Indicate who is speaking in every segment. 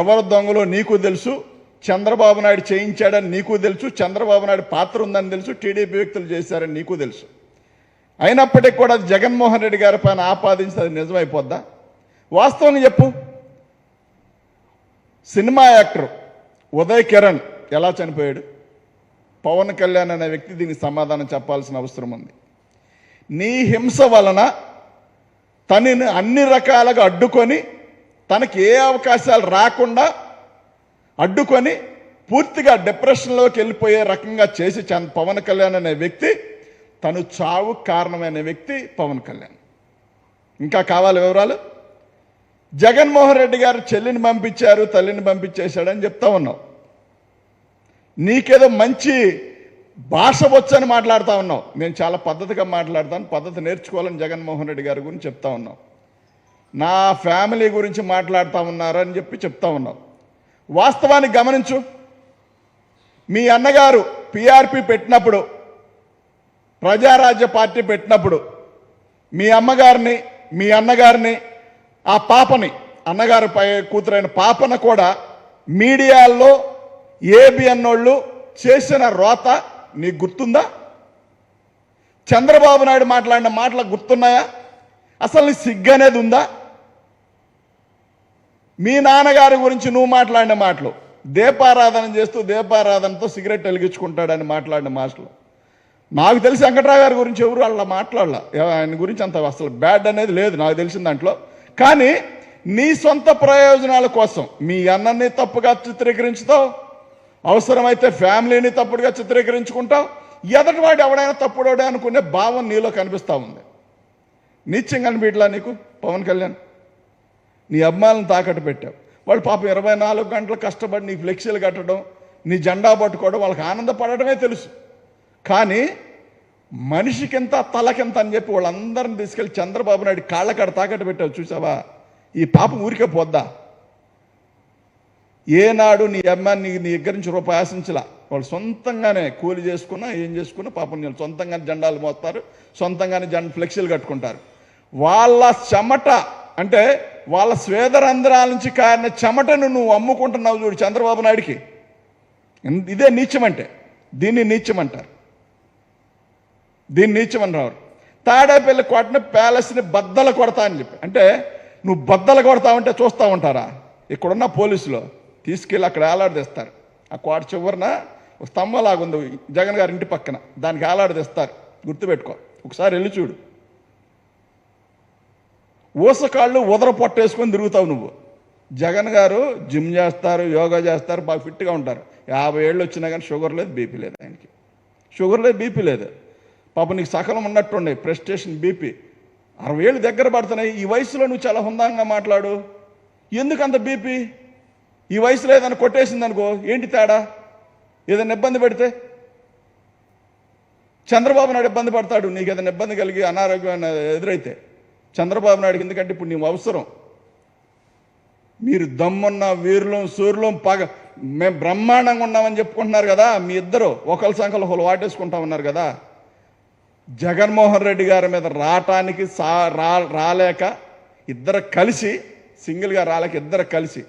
Speaker 1: ఎవరు దొంగలో నీకు తెలుసు, చంద్రబాబు నాయుడు చేయించాడని నీకు తెలుసు, చంద్రబాబు నాయుడు పాత్ర ఉందని తెలుసు, టీడీపీ వ్యక్తులు చేశారని నీకు తెలుసు. అయినప్పటికీ కూడా జగన్మోహన్ రెడ్డి గారి పైన ఆపాదించి అది నిజమైపోద్దా? వాస్తవంగా చెప్పు. సినిమా యాక్టర్ ఉదయ్ కిరణ్ ఎలా చనిపోయాడు? పవన్ కళ్యాణ్ అనే వ్యక్తి దీనికి సమాధానం చెప్పాల్సిన అవసరం ఉంది. నీ హింస వలన తనని అన్ని రకాలుగా అడ్డుకొని, తనకి ఏ అవకాశాలు రాకుండా అడ్డుకొని పూర్తిగా డిప్రెషన్లోకి వెళ్ళిపోయే రకంగా చేసి పవన్ కళ్యాణ్ అనే వ్యక్తి, తను చావు కారణమైన వ్యక్తి పవన్ కళ్యాణ్. ఇంకా కావాలి వివరాలు? జగన్మోహన్ రెడ్డి గారు చెల్లిని పంపించారు, తల్లిని పంపించేశాడని చెప్తా ఉన్నావు. నీకేదో మంచి భాష వచ్చని మాట్లాడుతూ ఉన్నావు. నేను చాలా పద్ధతిగా మాట్లాడతాను, పద్ధతి నేర్చుకోవాలని జగన్మోహన్ రెడ్డి గారి గురించి చెప్తా ఉన్నావు. నా ఫ్యామిలీ గురించి మాట్లాడుతూ ఉన్నారని చెప్పి చెప్తా ఉన్నావు. వాస్తవానికి గమనించు. మీ అన్నగారు పిఆర్పి పెట్టినప్పుడు, ప్రజారాజ్య పార్టీ పెట్టినప్పుడు మీ అమ్మగారిని, మీ అన్నగారిని, ఆ పాపని, అన్నగారి కూతురైన పాపను కూడా మీడియాల్లో ఏబిఎన్ వాళ్ళు చేసిన రోత నీకు గుర్తుందా? చంద్రబాబు నాయుడు మాట్లాడిన మాటలకు గుర్తున్నాయా? అసలు నీ సిగ్గు అనేది ఉందా? మీ నాన్నగారి గురించి నువ్వు మాట్లాడిన మాటలు, దీపారాధన చేస్తూ దీపారాధనతో సిగరెట్ వెలిగించుకుంటాడని మాట్లాడిన మాటలు, నాకు తెలిసి వెంకట్రావు గారి గురించి ఎవరు అలా మాట్లాడాల. ఆయన గురించి అంత అసలు బ్యాడ్ అనేది లేదు నాకు తెలిసిన దాంట్లో. కానీ నీ సొంత ప్రయోజనాల కోసం మీ అన్నని తప్పుగా చిత్రీకరించుతావు, అవసరమైతే ఫ్యామిలీని తప్పుడుగా చిత్రీకరించుకుంటావు. ఎదటివాడు ఎవడైనా తప్పుడోడే అనుకునే భావం నీలో కనిపిస్తూ ఉంది. నీత్యం కనిపించలా నీకు పవన్ కళ్యాణ్? నీ అభిమానులను తాకట్టు పెట్టావు. వాళ్ళు పాపం 24 గంటలు కష్టపడి నీ ఫ్లెక్సీలు కట్టడం, నీ జెండా పట్టుకోవడం, వాళ్ళకి ఆనందపడటమే తెలుసు. కానీ మనిషికింత తలకింత అని చెప్పి వాళ్ళందరిని తీసుకెళ్ళి చంద్రబాబు నాయుడు కాళ్ళకాడ తాకట్టు పెట్టావు. చూసావా? ఈ పాపం ఊరికే పోద్దా? ఏనాడు నీ అమ్మాయిని నీ దగ్గర నుంచి రూపాయి ఆశించలా. వాళ్ళు సొంతంగానే కూలి చేసుకున్నా ఏం చేసుకున్నా పాపం నేను సొంతంగానే జెండాలు మోస్తారు, సొంతంగానే ఫ్లెక్సీలు కట్టుకుంటారు. వాళ్ళ చెమట అంటే వాళ్ళ స్వేదరంధ్రాల నుంచి కారిన చెమటను నువ్వు అమ్ముకుంటున్నావు చూడు చంద్రబాబు నాయుడికి. ఇదే నీచం అంటే. దీన్ని నీచం అంటారు. దీన్ని నీచమని రావు. తాడేపల్లి కోటని ప్యాలెస్ని బద్దలు కొడతా అని చెప్పి, అంటే నువ్వు బద్దలు కొడతావంటే చూస్తూ ఉంటారా? ఇక్కడున్న పోలీసులు తీసుకెళ్ళి అక్కడ ఏలాడదీస్తారు. ఆ కోట చివరిన ఒక స్తంభంలాగుంది జగన్ గారి ఇంటి పక్కన, దానికి ఏలాడదీస్తారు. గుర్తుపెట్టుకో, ఒకసారి వెళ్ళి చూడు. ఊసకాళ్ళు ఉదర పొట్టేసుకొని తిరుగుతావు నువ్వు. జగన్ గారు జిమ్ చేస్తారు, యోగా చేస్తారు, బాగా ఫిట్గా ఉంటారు. 50 ఏళ్ళు వచ్చినా కానీ షుగర్ లేదు, బీపీ లేదు. ఆయనకి షుగర్ లేదు, బీపీ లేదు. పాపం నీకు సకలం ఉన్నట్టుండే ప్రెస్టేషన్, బీపీ. 60 ఏళ్ళు దగ్గర పడుతున్నాయి. ఈ వయసులో నువ్వు చాలా హుందాంగా మాట్లాడు. ఎందుకంత బీపీ? ఈ వయసులో ఏదైనా కొట్టేసింది అనుకో, ఏంటి తేడా? ఏదైనా ఇబ్బంది పెడితే చంద్రబాబు నాయుడు ఇబ్బంది పడతాడు. నీకు ఏదైనా ఇబ్బంది కలిగి అనారోగ్యం ఎదురైతే చంద్రబాబు నాయుడుకి, ఎందుకంటే ఇప్పుడు నీవు అవసరం. మీరు దమ్మున్న వీరులం, సూర్యులం, మేము బ్రహ్మాండంగా ఉన్నామని చెప్పుకుంటున్నారు కదా. మీ ఇద్దరు ఒకరి సంఖ్యలో ఒకరు వాటేసుకుంటా ఉన్నారు కదా. జగన్మోహన్ రెడ్డి గారి మీద రావటానికి రాలేక ఇద్దరు కలిసి, సింగిల్గా రాలేక ఇద్దరు కలిసి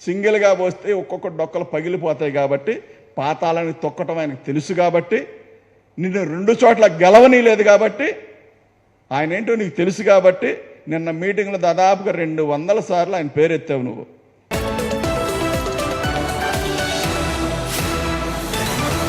Speaker 1: సింగిల్గా పోస్తే ఒక్కొక్క డొక్కలు పగిలిపోతాయి కాబట్టి, పాతాలని తొక్కటం ఆయనకు తెలుసు కాబట్టి, నిన్ను 2 చోట్ల గెలవనీ లేదు కాబట్టి, ఆయన ఏంటో నీకు తెలుసు కాబట్టి, నిన్న మీటింగ్లో దాదాపుగా 200 సార్లు ఆయన పేరెత్తావు నువ్వు.